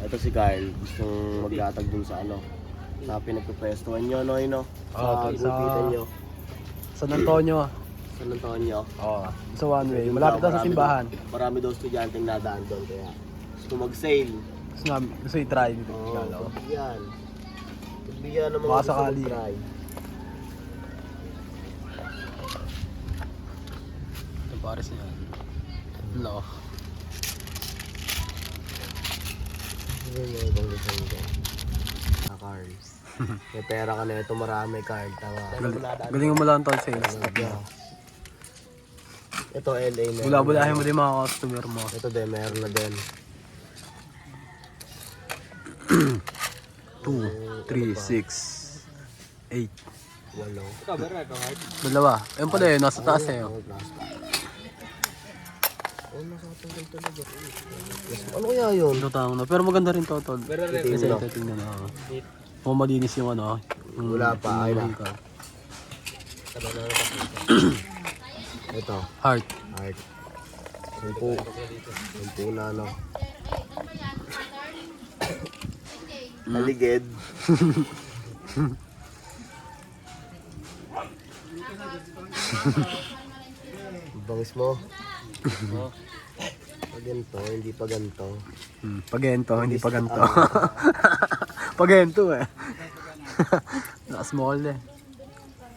Ito si Carl, gustong maglatag dun sa ano, sa pinagpupwestuhan nyo, no, no? Sa gupitan nyo. San Antonio. San Antonio. Oo. Sa one way. Malapit na sa simbahan. Marami daw estudyanteng nadaan doon, kaya gusto mag-sail. Gusto i-try dito. Oo, pagbigyan. Pagbigyan ng mga Baka gusto sakali. mag-try. Ito pares niya. No. Ano yung ibang gusto nyo? Carl. May pera ka na ito, marami, Carl. Galing mo lang tol sales. Ito LA na. Bula-bulahin mo din mga customer mo. Ito din, meron na din. 2, 3, 6, 8. Walo. Dalawa. Ayun pala eh, nasa taas eh. Oh, nakakatanggal talaga. Ano kaya yun? Ito tawag na. Pero maganda rin to tol. Kasi Itim, no? ito tingnan na. Kung malinis yung ano. Yung Wala pa, ay na. ka. Ito, Heart. heart. Sampu na, no? Aligid. Bangis mo. Pag ganito, hindi pa ganito. Pagento, hindi pa ganito. Pagento eh. Naka-small eh.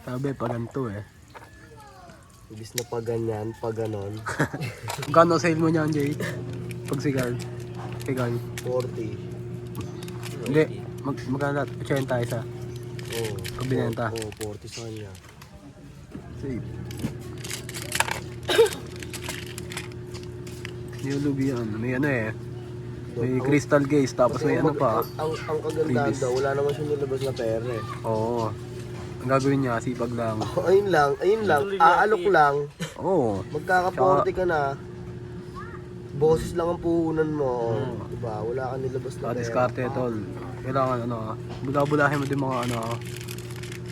Sabi, paganto eh. Ibis na pag ganyan, pag ganon. Gano sale mo niyan, Jay? Pag sigal. Sigal. 40. Hindi. Magkano lahat? 80 isa. Oo. Pag binenta. Oo, 40 sa kanya. Save. Yung lubi yan. May ano eh. May crystal gaze. Tapos may ano pa. Ang kagandahan daw, wala naman siya nilabas na pera eh. Oo. Ang gagawin niya, sipag lang. Ayun lang. Aalok lang. Oo. Magkaka-40 ka na. Boses lang ang puhunan mo. Diba? Wala kang nilabas na pera. Diskarte tol. Kailangan ano, bula-bulahin mo din mga ano,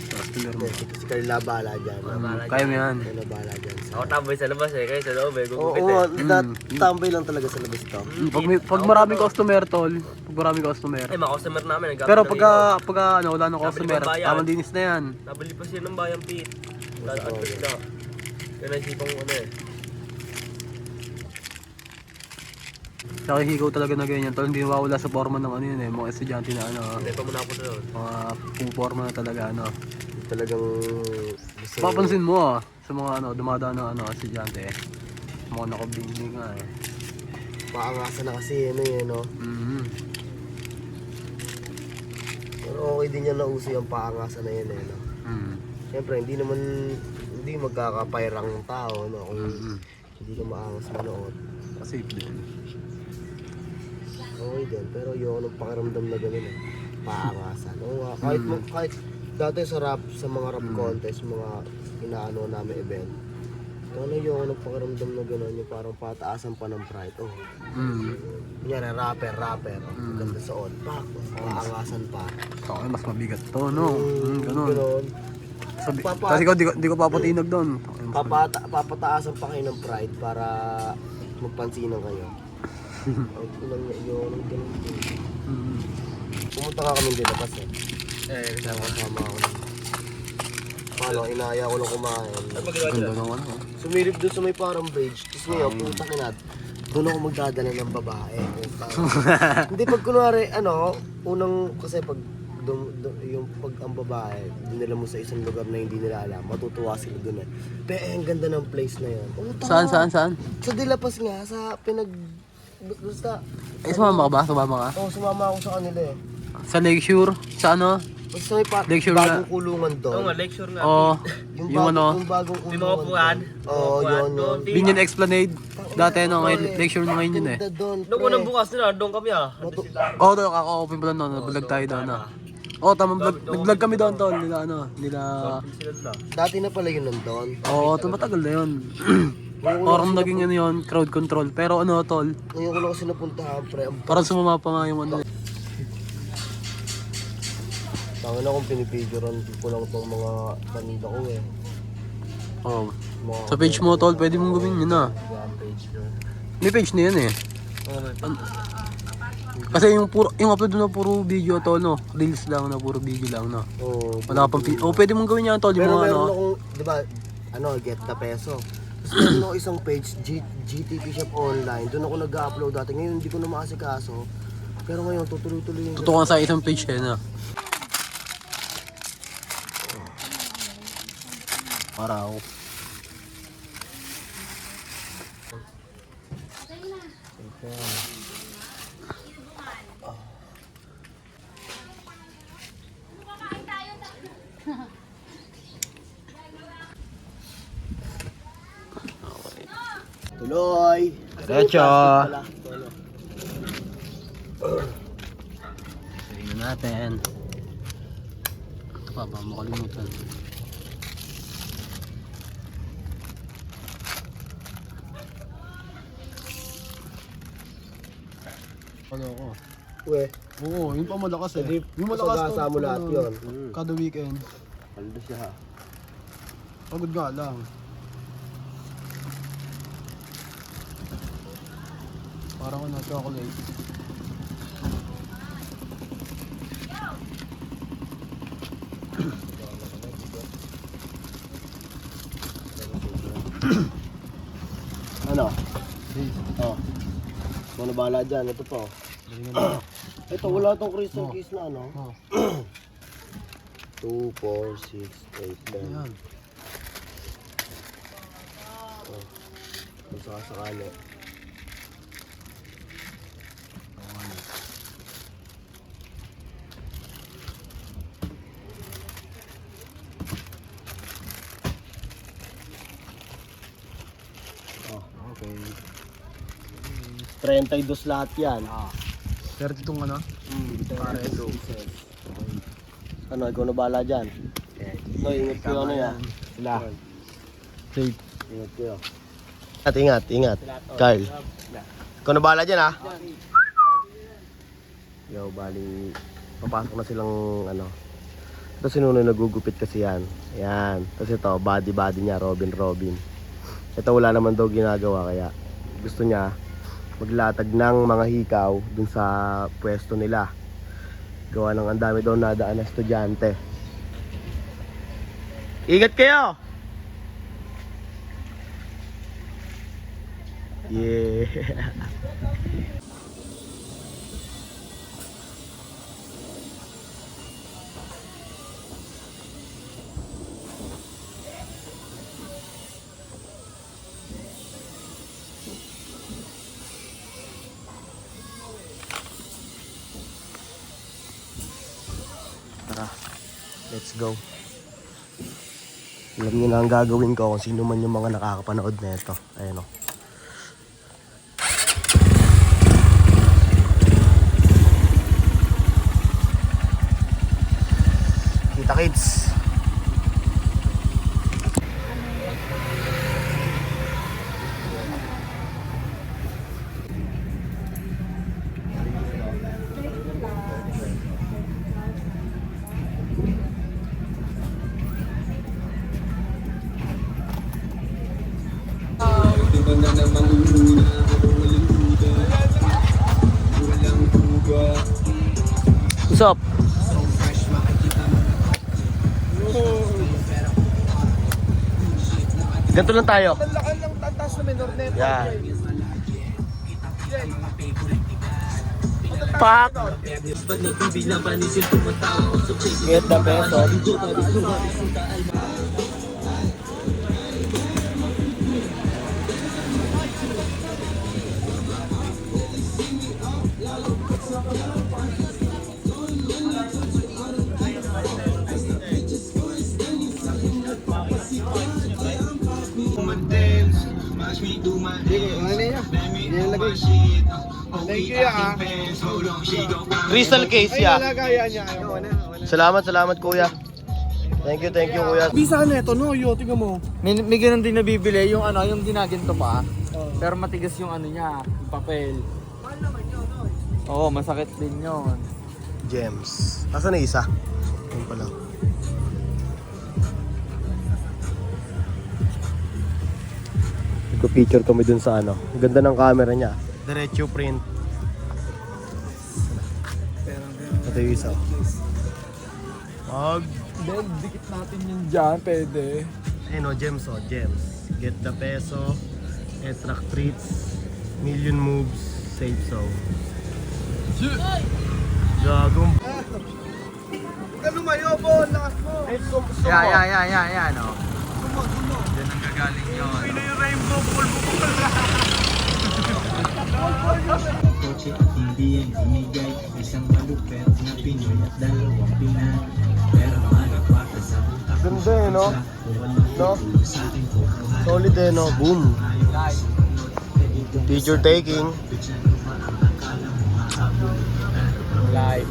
customer mo. Si Carla bahala dyan. Kaya mo yan. Carla bahala dyan. Ako tambay sa labas eh, kayo sa loob eh, Oo, gugupit eh. tambay lang talaga sa labas to. Pag maraming customer tol, pag maraming customer. Eh, mga customer namin, nagkakaroon Pero ng pagka ano, wala nang customer, Sabi ni tamang dinis na yan. ilaw. Nabili pa siya ng bayang pit. Lalakad sila. Kaya naisipang ano eh. Saka higaw talaga na ganyan tol, hindi mawala sa forma ng ano yun eh, mga estudyante na ano, Hindi pa muna ako doon. mga forma na talaga ano. Talagang gusto Papansin mo sa mga ano, dumadaan na ano, estudyante eh. Mga nakabingling nga eh. maangasan na kasi ano yun, no? Pero okay din yan na uso yung paangasan na yun, eh, no? Siyempre, hindi magkakapairang ng tao, no? Kung hindi ka maangas manood. Safe din. Okay din, pero yung ng pakiramdam na gano'n eh. Paangasan. Oo nga, kahit dati sa mga rap contest, mga inaano namin event. Ano yung pakiramdam na gano'n, yung parang pataasan pa ng pride. Oh. Kunyari, rapper. Ganda sa on. Paangasan pa. Okay, mas mabigat to, no? Ganun. Gano'n. Kasi ikaw, di ko papatinag doon. Papataasan pa kayo ng pride para magpansinan kayo. Ay, kulang yun. Pumunta ka kami din labas eh. Kasama ako. Paano, inaya ko lang kumain. Ganda ng ano. Sumilip doon sa may parang bridge. Tapos ngayon, pumunta kinad. Doon ako magdadala ng babae. Hindi, pag kunwari, unang, kasi pag yung pag ang babae, dinala mo sa isang lugar na hindi nila alam, matutuwa sila doon eh. Pero ang ganda ng place na yun. Saan? Sa Dilapas nga, sa basta. Sumama ka ba? Sumama ka? Oo, sumama ako sa kanila eh. Sa Lakeshore? Sa ano? Basta may Lakeshore bagong nga. kulungan doon. Oo nga, lecture nga. Oo. Yung ano? Yung bagong May kulungan mga upuan. doon. Oo, yun. Binyan Esplanade. Dati ano, ngayon, Lakeshore na ngayon yun eh. Ganda doon, Noong pre. unang bukas nila, doon kami ah. Ano sila? Oo, doon kaka-open pala noon. Nag-vlog tayo doon. Oo, tamang vlog. Nag-vlog kami doon tol. Nila... Sila nila. Dati na pala yun nandun. Oo, matagal na yun. Parang naging ano yun, crowd control. Pero ano tol, Ngayon ko lang kasi napuntahan, pre. parang sumama pa nga yung ano. Tangin na kung pinipiguran ko lang itong mga kanila ko eh. Oo. Mga Sa page mo tol, pwede mong gawin yun ah. page ko. May page na yan eh. Kasi yung upload na puro video tol no. Reels lang na puro video lang no. Oo. Wala pang pwede mong gawin yan tol yung Pero mga meron ano. akong, di ba, get the peso. Tapos meron ako isang page, GTP Shop Online. Doon ako nag-upload dati. Ngayon hindi ko na maasikaso. Pero ngayon tutuloy-tuloy yung... Tutukan sa isang page eh na. Para ako. Tuloy! Diretso. Pala. Tingnan natin. Ito pa ba makalimutan. Ano ako? Uwe, Oo, yun pa malakas eh. hindi Yung malakas masagasa mo lahat yun. Kada weekend. Paldo siya. Pagod nga lang. Parang ano, chocolate. Ano? Oh. Ano bala dyan? Ito po. Ito, wala tong crystal case na ano. Oh. 2, 4, 6, 8, 10. Ayan. Kung sakasakali. Okay. 32 lahat yan. 30 tong ano? Pares. Ano, ikaw na bala dyan? No, ingat ko ano yan. Sila. Safe. Ingat ko yun. Ingat. Carl. Ikaw na bala dyan ha? Yo, bali. Papasok na silang ano. Ito sinunod nagugupit kasi yan. Yan. Tapos ito, body niya, Robin. Ito wala naman daw ginagawa kaya gusto niya maglatag ng mga hikaw dun sa pwesto nila. Gawa ng ang dami daw nadaan na estudyante. Ingat kayo! Yeah. Tara, let's go. Alam niyo na ang gagawin ko kung sino man yung mga nakakapanood na ito. Ayan o. Kita kids. What's up? Ganito lang tayo. Yan. Pak! Get the peso. Thank you ah. Crystal case ya. Salamat kuya. Thank you kuya. Bisa ka neto no, yo, tingnan mo. May ganun din nabibili, yung ano, yung ginaginto pa. Pero matigas yung ano niya, yung papel. Oo, masakit din yun. Gems. Asan na isa? Ayun pala. Nagko-picture kami dun sa ano. Ang ganda ng camera niya. Diretso print. Ito yung isa. Then, dikit natin yun dyan, pwede. Ayun o, gems o, gems. Get the peso, attract treats, million moves, save zone. Gagong. Huwag lumayo, Bon! Lakas mo! Yan, no? Diyan ang gagaling yun. Pino yung rainbow ball mo. Kotse at hindi ang binigay. Isang malupet na Pinoy at dalawang Pinay. Pero magapata sa utak ko. Ganda eh, no? No? Solid eh, no? Boom. Picture taking. Live.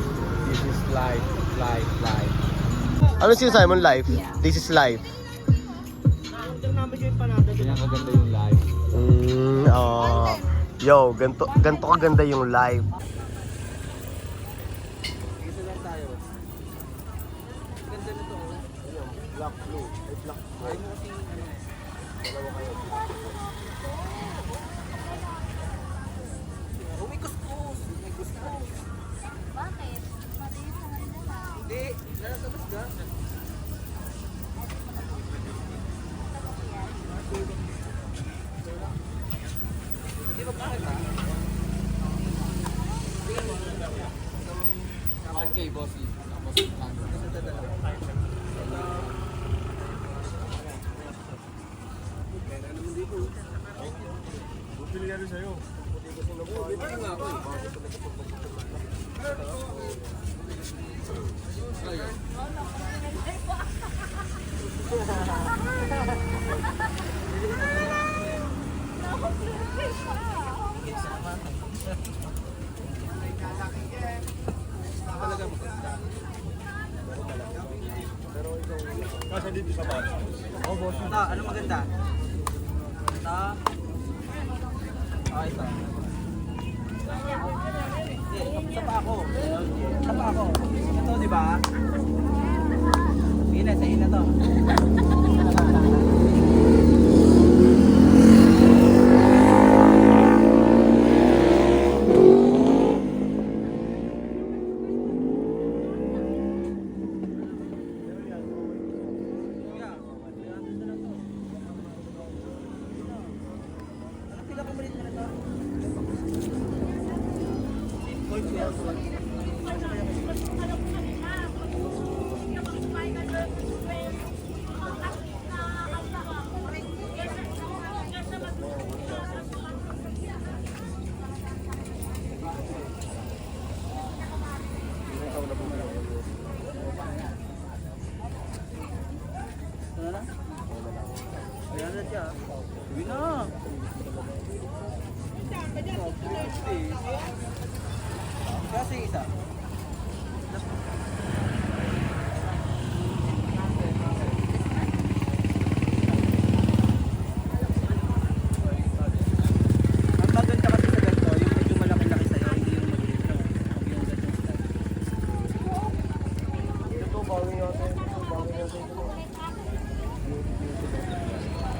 This is live. Live. Ano si Simon? Life? This is life. Ganyan kaganda yung live. Yo, ganto kaganda yung live. Dito lang tayo. Ganda nito. Black, blue. Ay, black. Ay mo kasing ano. Dalawa kayo. Oh, may kuskus. May kuskus. Bakit? Malinis naman nila. Hindi. Nalatabas ka. Hindi ba bakit ba? 1K, bossy. Ano maganda? Ito. Ito. Isa pa ako. Ito, di ba? Sige na, sa'yo na to. Ayan na siya. Uwi na. Kasi isa. Ang maganda kasi sa ganito, yung medyo malaki-laki sa'yo, hindi yung maliit lang. Yung ganito style. Ito, bawin natin.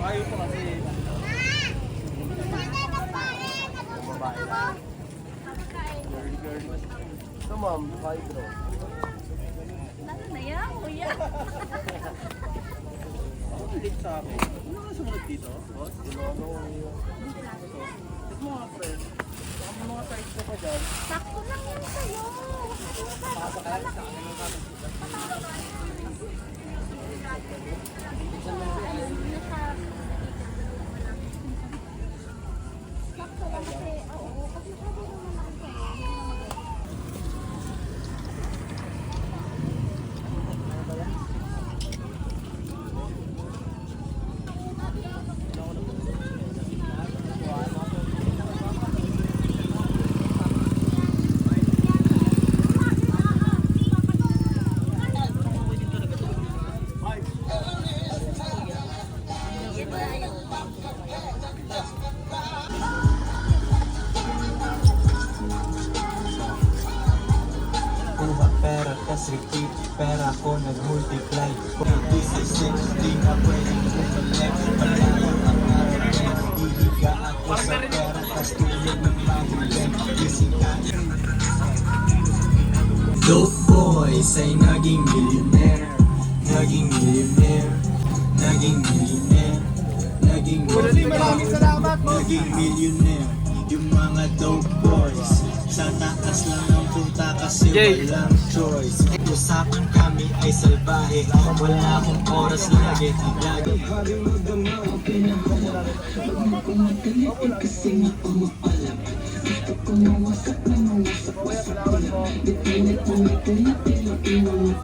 Ayaw ko kasi. Ito ma'am, hydro. Ano na yan, kuya? Ako ulit sa akin. Ano nga sumunod dito, boss? Ito mga friend. Baka may mga size ko pa dyan. Sakto lang yan sa'yo. Sakto lang kasi, oo, kasi sabi naman ako. Kuha pera, tas repeat. Pera ko nag-multiply. Kung this is it, di na pwedeng bumalik. Palayan ang narating. Hihiga ako sa pera, tas tulog ng mahuleng. Gising ka. dope boys ay naging millionaire. Naging millionaire. Naging millionaire. Naging Maraming salamat, boss. naging millionaire. Yung mga dope boys sa taas lang ang punta kasi walang choice. Usapan kami ay salbahe. Wala akong oras lagi. Lagi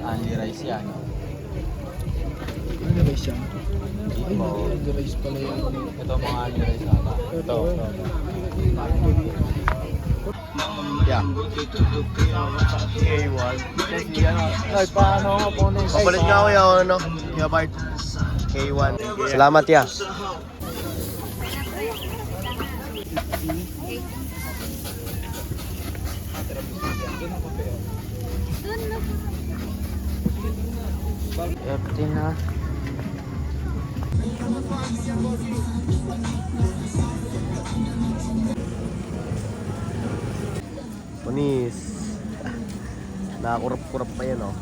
Andy Rice yan. Andy Rice yan? Andy Rice pala yan. Ito mga Andy Rice ata. Ito. Yeah. K1. Ay, paano nga po na yung Papalit nga ako yung ano, yung Bart. K1. Salamat ya. FT na. Punis. Nakakurap-kurap pa yan oh.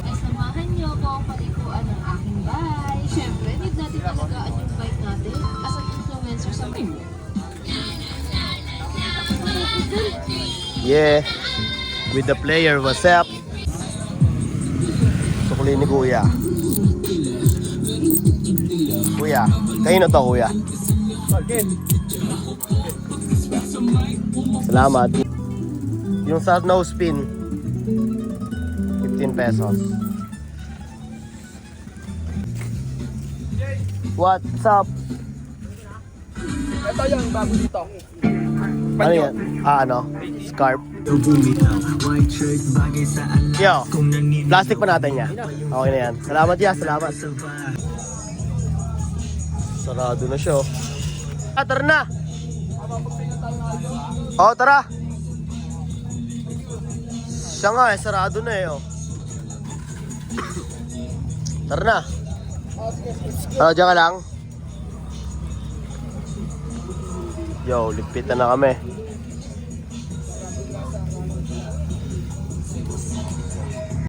Ay, samahan niyo ako ang palikuan ng aking bike. Siyempre, need natin talagaan yung bike natin as an influencer sa mga. Yeah. With the player, what's up? Sukli ni Kuya. Kuya, kanino to Kuya? Salamat. Yung sa nose pin, 15 pesos. What's up? Ito yung bago dito. Ano yan? Ano? Scarf. white shirt bagay sa alam. Yo, plastic pa natin niya. Okay na yan. Salamat ya, salamat. Sarado na siya oh. Tara na! Oh, tara! Siya nga eh, sarado na eh oh. Tara na! Ano, dyan ka lang? Yo, ligpitan na kami.